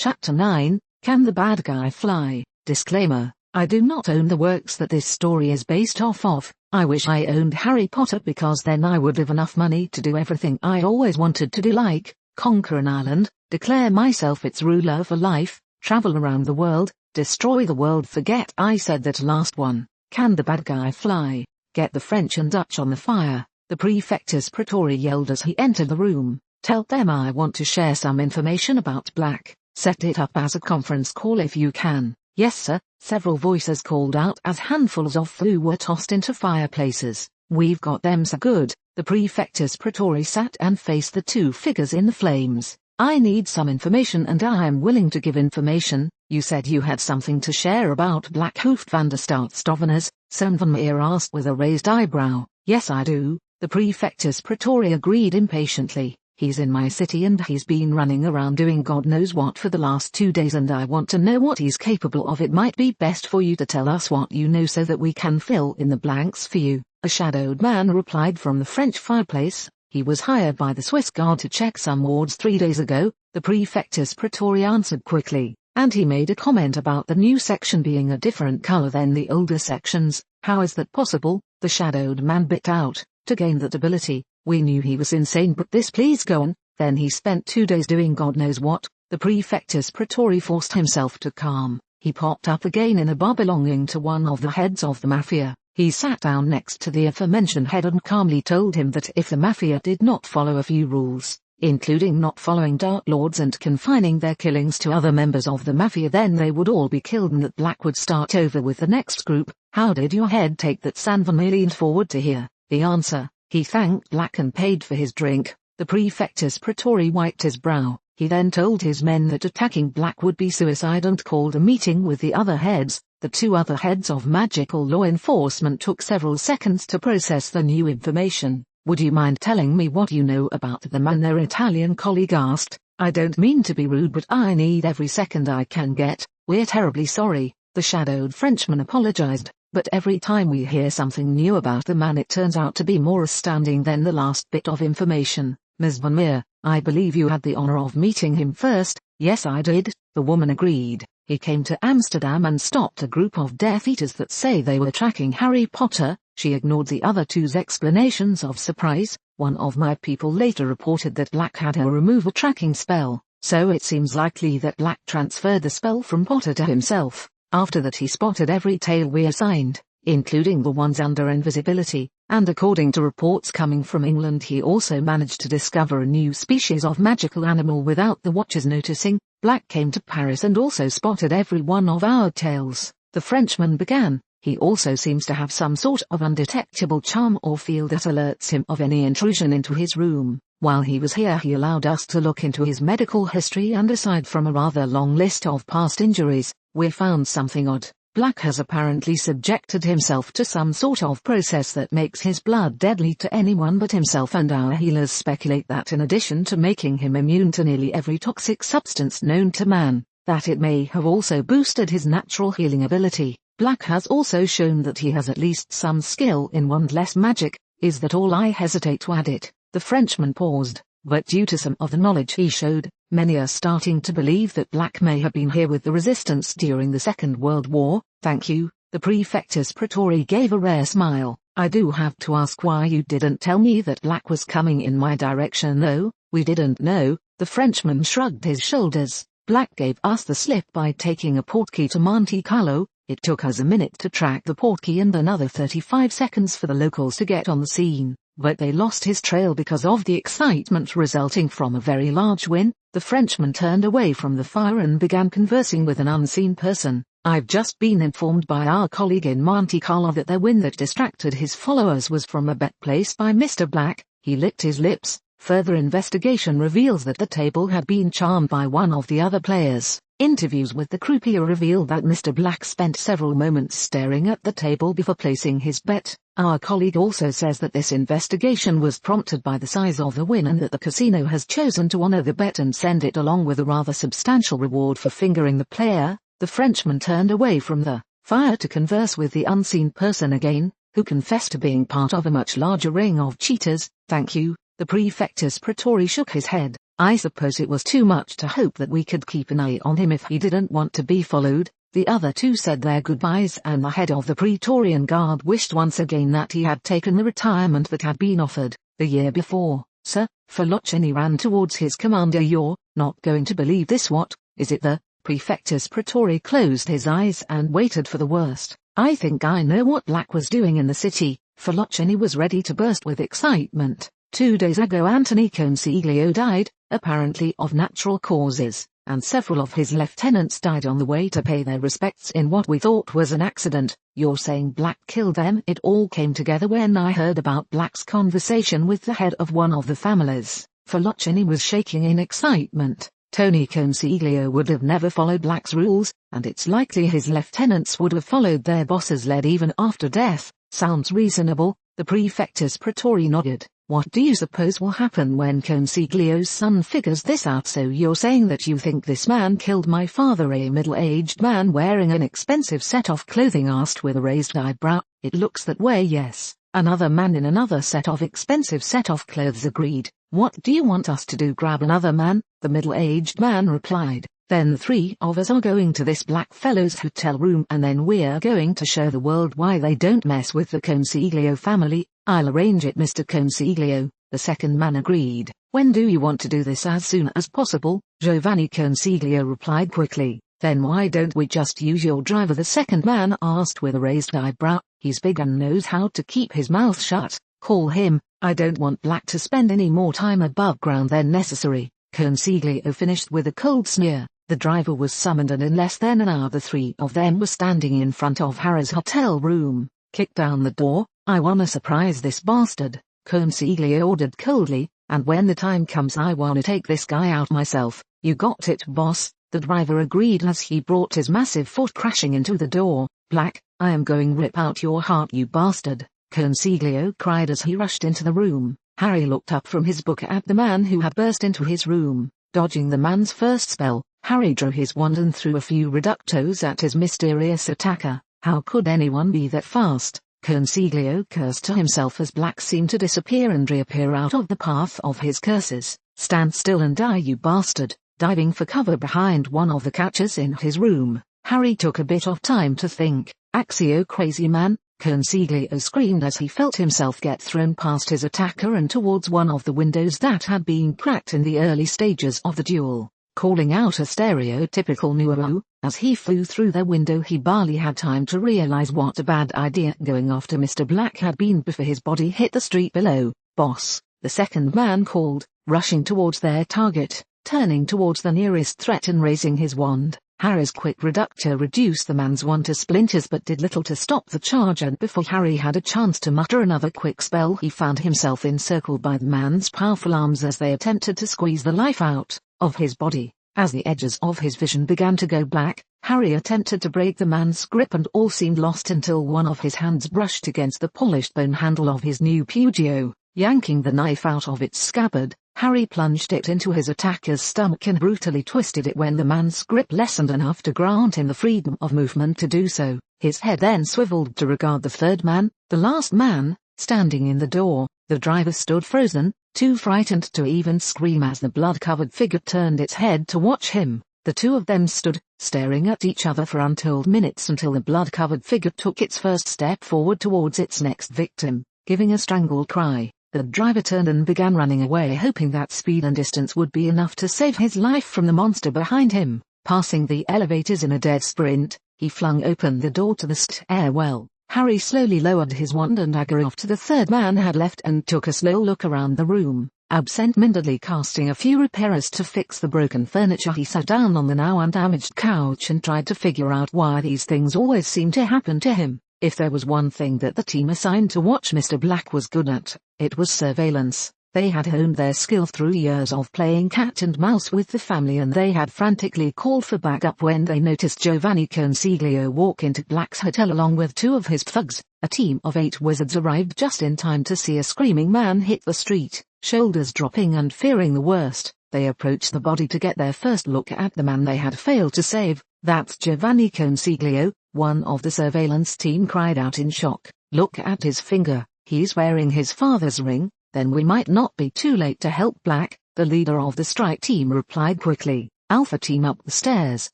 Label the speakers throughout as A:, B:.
A: Chapter 9, Can the Bad Guy Fly? Disclaimer: I do not own the works that this story is based off of. I wish I owned Harry Potter because then I would have enough money to do everything I always wanted to do, like conquer an island, declare myself its ruler for life, travel around the world, destroy the world. Forget I said that last one. Can the bad guy fly? Get the French and Dutch on the fire, the Prefectus Praetori yelled as he entered the room. Tell them I want to share some information about Black. Set it up as a conference call if you can. Yes sir, several voices called out as handfuls of flu were tossed into fireplaces. We've got them so good. The Prefectus Praetori sat and faced the two figures in the flames. I need some information and I am willing to give information. You said you had something to share about Black Hoofd van der Staatstoveners, Zoon van Meer asked with a raised eyebrow. Yes I do, the Prefectus Praetori agreed impatiently. He's in my city and he's been running around doing God knows what for the last 2 days and I want to know what he's capable of. It might be best for you to tell us what you know so that we can fill in the blanks for you. A shadowed man replied from the French fireplace. He was hired by the Swiss guard to check some wards 3 days ago, the Prefectus Praetori answered quickly, and he made a comment about the new section being a different color than the older sections. How is that possible? The shadowed man bit out. To gain that ability, we knew he was insane, but this please go on. Then he spent 2 days doing God knows what. The Prefectus Praetori forced himself to calm. He popped up again in a bar belonging to one of the heads of the mafia. He sat down next to the aforementioned head and calmly told him that if the mafia did not follow a few rules, including not following Dark Lords and confining their killings to other members of the mafia, then they would all be killed and that Black would start over with the next group. How did your head take that? Zoon van Meer leaned forward to hear the answer. He thanked Black and paid for his drink. The Prefectus Praetori wiped his brow. He then told his men that attacking Black would be suicide and called a meeting with the other heads. The 2 other heads of magical law enforcement took several seconds to process the new information. Would you mind telling me what you know about the man? Their Italian colleague asked. I don't mean to be rude, but I need every second I can get. We're terribly sorry. The shadowed Frenchman apologized. But every time we hear something new about the man it turns out to be more astounding than the last bit of information. Ms. van Meer, I believe you had the honor of meeting him first. Yes I did, the woman agreed. He came to Amsterdam and stopped a group of Death Eaters that say they were tracking Harry Potter. She ignored the other two's explanations of surprise. One of my people later reported that Black had her remove a tracking spell, so it seems likely that Black transferred the spell from Potter to himself. After that he spotted every tail we assigned, including the ones under invisibility, and according to reports coming from England he also managed to discover a new species of magical animal without the Watchers noticing. Black came to Paris and also spotted every one of our tails. The Frenchman began. He also seems to have some sort of undetectable charm or field that alerts him of any intrusion into his room. While he was here he allowed us to look into his medical history, and aside from a rather long list of past injuries, we found something odd. Black has apparently subjected himself to some sort of process that makes his blood deadly to anyone but himself, and our healers speculate that in addition to making him immune to nearly every toxic substance known to man, that it may have also boosted his natural healing ability. Black has also shown that he has at least some skill in wandless magic. Is that all? I hesitate to add it. The Frenchman paused, but due to some of the knowledge he showed, many are starting to believe that Black may have been here with the resistance during the Second World War. Thank you. The Prefectus Praetori gave a rare smile. I do have to ask why you didn't tell me that Black was coming in my direction. No, we didn't know. The Frenchman shrugged his shoulders. Black gave us the slip by taking a portkey to Monte Carlo. It took us a minute to track the portkey and another 35 seconds for the locals to get on the scene, but they lost his trail because of the excitement resulting from a very large win. The Frenchman turned away from the fire and began conversing with an unseen person. I've just been informed by our colleague in Monte Carlo that the win that distracted his followers was from a bet placed by Mr. Black. He licked his lips. Further investigation reveals that the table had been charmed by one of the other players. Interviews with the croupier revealed that Mr. Black spent several moments staring at the table before placing his bet. Our colleague also says that this investigation was prompted by the size of the win and that the casino has chosen to honor the bet and send it along with a rather substantial reward for fingering the player. The Frenchman turned away from the fire to converse with the unseen person again, who confessed to being part of a much larger ring of cheaters. Thank you. The Prefectus Praetori shook his head. I suppose it was too much to hope that we could keep an eye on him if he didn't want to be followed. The other two said their goodbyes, and the head of the Praetorian Guard wished once again that he had taken the retirement that had been offered the year before. Sir, Philocene ran towards his commander. You're not going to believe this. What is it? The Praefectus Praetori closed his eyes and waited for the worst. I think I know what Black was doing in the city. Philocene was ready to burst with excitement. 2 days ago Antony Consiglio died, apparently of natural causes, and several of his lieutenants died on the way to pay their respects in what we thought was an accident. You're saying Black killed them? It all came together when I heard about Black's conversation with the head of one of the families. Philocene was shaking in excitement. Tony Consiglio would have never followed Black's rules, and it's likely his lieutenants would have followed their boss's lead even after death. Sounds reasonable. The Praefectus Praetori nodded. What do you suppose will happen when Consiglio's son figures this out? So you're saying that you think this man killed my father? A middle-aged man wearing an expensive set of clothing asked with a raised eyebrow. It looks that way, yes. Another man in another expensive set of clothes agreed. What do you want us to do? Grab another man? The middle-aged man replied. Then the 3 of us are going to this black fellow's hotel room, and then we're going to show the world why they don't mess with the Consiglio family. I'll arrange it, Mr. Consiglio. The second man agreed. When do you want to do this? As soon as possible, Giovanni Consiglio replied quickly. Then why don't we just use your driver? The second man asked with a raised eyebrow. He's big and knows how to keep his mouth shut. Call him. I don't want Black to spend any more time above ground than necessary. Consiglio finished with a cold sneer. The driver was summoned, and in less than an hour the 3 of them were standing in front of Harry's hotel room. Kick down the door. I wanna surprise this bastard, Consiglio ordered coldly, and when the time comes I wanna take this guy out myself. You got it, boss, the driver agreed as he brought his massive foot crashing into the door. Black, I am going rip out your heart, you bastard, Consiglio cried as he rushed into the room. Harry looked up from his book at the man who had burst into his room. Dodging the man's first spell, Harry drew his wand and threw a few reductos at his mysterious attacker. How could anyone be that fast? Consiglio cursed to himself as Black seemed to disappear and reappear out of the path of his curses. Stand still and die, you bastard. Diving for cover behind one of the couches in his room, Harry took a bit of time to think. Axio crazy man, Consiglio screamed as he felt himself get thrown past his attacker and towards one of the windows that had been cracked in the early stages of the duel. Calling out a stereotypical "Nuo," as he flew through the window he barely had time to realize what a bad idea going after Mr. Black had been before his body hit the street below. Boss, the second man called, rushing towards their target, turning towards the nearest threat and raising his wand. Harry's quick reductor reduced the man's wand to splinters but did little to stop the charge, and before Harry had a chance to mutter another quick spell he found himself encircled by the man's powerful arms as they attempted to squeeze the life out of his body. As the edges of his vision began to go black, Harry attempted to break the man's grip and all seemed lost until one of his hands brushed against the polished bone handle of his new Pugio. Yanking the knife out of its scabbard, Harry plunged it into his attacker's stomach and brutally twisted it when the man's grip lessened enough to grant him the freedom of movement to do so. His head then swiveled to regard the third man, the last man, standing in the door. The driver stood frozen, too frightened to even scream as the blood-covered figure turned its head to watch him. The 2 of them stood, staring at each other for untold minutes until the blood-covered figure took its first step forward towards its next victim. Giving a strangled cry, the driver turned and began running away, hoping that speed and distance would be enough to save his life from the monster behind him. Passing the elevators in a dead sprint, he flung open the door to the stairwell. Harry slowly lowered his wand and dagger after the third man had left and took a slow look around the room. Absent-mindedly casting a few repairs to fix the broken furniture, he sat down on the now undamaged couch and tried to figure out why these things always seemed to happen to him. If there was one thing that the team assigned to watch Mr. Black was good at, it was surveillance. They had honed their skill through years of playing cat and mouse with the family, and they had frantically called for backup when they noticed Giovanni Consiglio walk into Black's hotel along with 2 of his thugs. A team of 8 wizards arrived just in time to see a screaming man hit the street. Shoulders dropping and fearing the worst, they approached the body to get their first look at the man they had failed to save. That's Giovanni Consiglio, one of the surveillance team cried out in shock. Look at his finger, he's wearing his father's ring. Then we might not be too late to help Black. the leader of the strike team replied quickly. Alpha team up the stairs,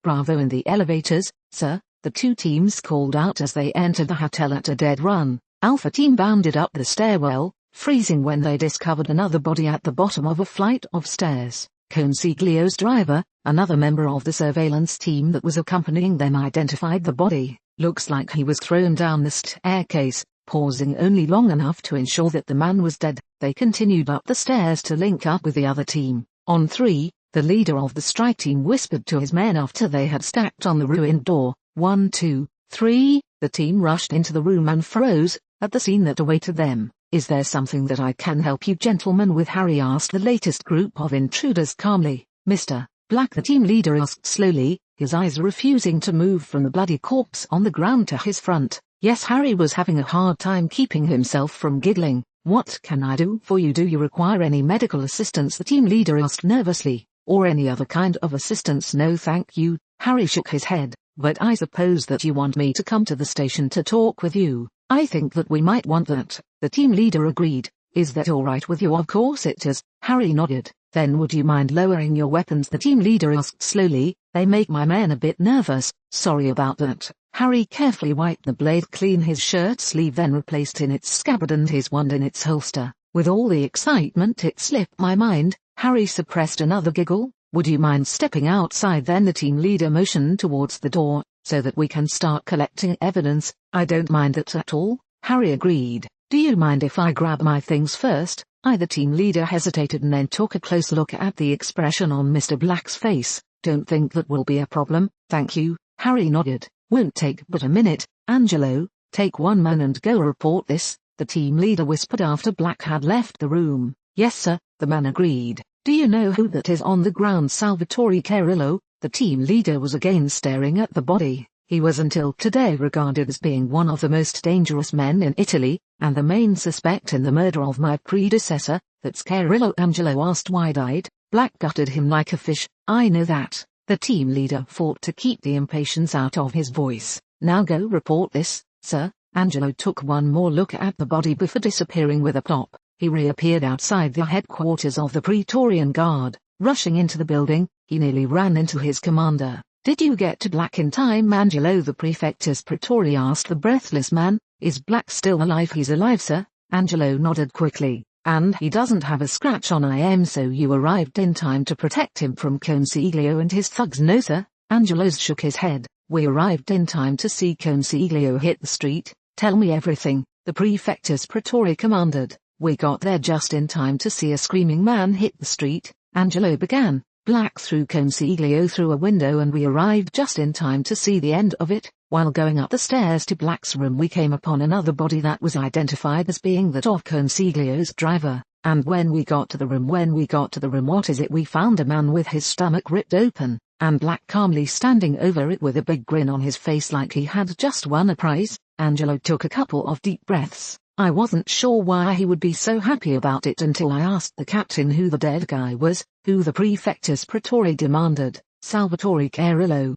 A: Bravo in the elevators, sir, the two teams called out as they entered the hotel at a dead run. Alpha team bounded up the stairwell, freezing when they discovered another body at the bottom of a flight of stairs. Consiglio's driver, another member of the surveillance team that was accompanying them, identified the body. Looks like he was thrown down the staircase, pausing only long enough to ensure that the man was dead. They continued up the stairs to link up with the other team. On 3, the leader of the strike team whispered to his men after they had stacked on the ruined door. 1, 2, 3, the team rushed into the room and froze at the scene that awaited them. Is there something that I can help you gentlemen with? Harry asked the latest group of intruders calmly. Mr. Black, the team leader asked slowly, his eyes refusing to move from the bloody corpse on the ground to his front. Yes, Harry was having a hard time keeping himself from giggling. What can I do for you? Do you require any medical assistance? The team leader asked nervously. Or any other kind of assistance? No thank you. Harry shook his head. But I suppose that you want me to come to the station to talk with you. I think that we might want that. The team leader agreed. Is that all right with you? Of course it is. Harry nodded. Then would you mind lowering your weapons? The team leader asked slowly. They make my men a bit nervous. Sorry about that. Harry carefully wiped the blade clean his shirt sleeve, then replaced in its scabbard and his wand in its holster. With all the excitement it slipped my mind. Harry suppressed another giggle. Would you mind stepping outside? Then the team leader motioned towards the door, so that we can start collecting evidence. I don't mind that at all, Harry agreed. Do you mind if I grab my things first? The team leader hesitated and then took a close look at the expression on Mr. Black's face. Don't think that will be a problem, thank you. Harry nodded. Won't take but a minute. Angelo, take one man and go report this, the team leader whispered after Black had left the room. Yes sir, the man agreed. Do you know who that is on the ground? Salvatore Carillo. The team leader was again staring at the body. He was until today regarded as being one of the most dangerous men in Italy, and the main suspect in the murder of my predecessor. That's Carillo, Angelo asked wide-eyed. Black gutted him like a fish. I know that. The team leader fought to keep the impatience out of his voice. Now go report this, sir. Angelo took one more look at the body before disappearing with a plop. He reappeared outside the headquarters of the Praetorian Guard. Rushing into the building, he nearly ran into his commander. Did you get to Black in time? Angelo, the Prefectus Praetorii asked the breathless man. Is Black still alive? He's alive, sir. Angelo nodded quickly. And he doesn't have a scratch on him, so you arrived in time to protect him from Consiglio and his thugs? No sir. Angelo shook his head. We arrived in time to see Consiglio hit the street. Tell me everything, the Prefectus Praetorii commanded. We got there just in time to see a screaming man hit the street, Angelo began. Black threw Consiglio through a window and we arrived just in time to see the end of it. While going up the stairs to Black's room we came upon another body that was identified as being that of Consiglio's driver. And when we got to the room, what is it? We found a man with his stomach ripped open, and Black calmly standing over it with a big grin on his face like he had just won a prize. Angelo took a couple of deep breaths. I wasn't sure why he would be so happy about it until I asked the captain who the dead guy was, who the Prefectus Praetorii demanded. Salvatore Carillo.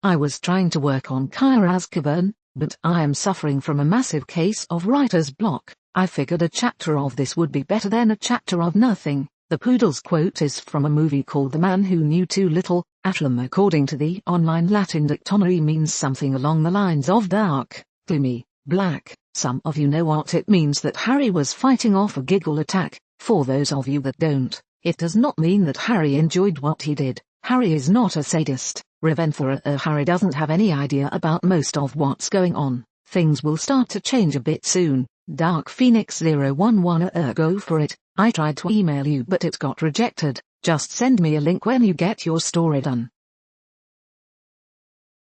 A: I was trying to work on Kyra's cavern, but I am suffering from a massive case of writer's block. I figured a chapter of this would be better than a chapter of nothing. The poodle's quote is from a movie called The Man Who Knew Too Little. Atlum, according to the online Latin dictionary, means something along the lines of dark, gloomy, black. Some of you know what it means that Harry was fighting off a giggle attack. For those of you that don't, it does not mean that Harry enjoyed what he did. Harry is not a sadist. Harry doesn't have any idea about most of what's going on. Things will start to change a bit soon. Dark Phoenix 011 go for it. I tried to email you but it got rejected. Just send me a link when you get your story done.